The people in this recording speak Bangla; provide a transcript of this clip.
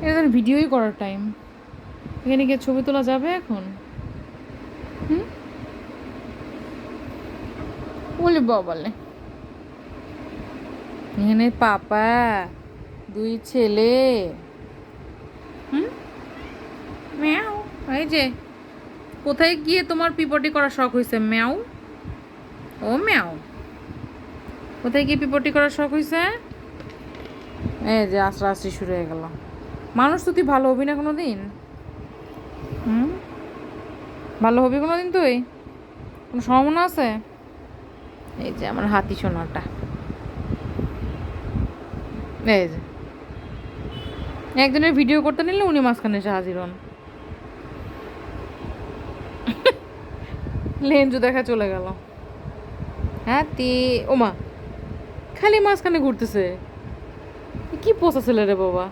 এদের ভিডিওই করার টাইম। এখানে গিয়ে ছবি তোলা যাবে এখন? হুম, বলি বাবালে, এখানে পাপা, দুই ছেলে। হুম, ম্যাও। এই যে কোথায় গিয়ে তোমার পিপটি করার শখ হয়েছে ম্যাও? ও ম্যাও, কোথায় গিয়ে পিপটি করার শখ হয়েছে? এই যে আস্তে আস্তে শুরু হয়ে গেল। মানুষ তো তুই ভালো হবি না কোনো দিন? হুম, ভালো হবি কোনো দিন তুই? কোনো সম্ভাবনা আছে? এই যে আমার হাতি সোনাটা, এই যে একজনের ভিডিও করতে নিলে উনি মাঝখানে এসে হাজির হন। লেঞ্জু দেখা চলে গেল। হাতি, ওমা, খালি মাঝখানে ঘুরতেছে। কি পোষা ছেলে রে বাবা।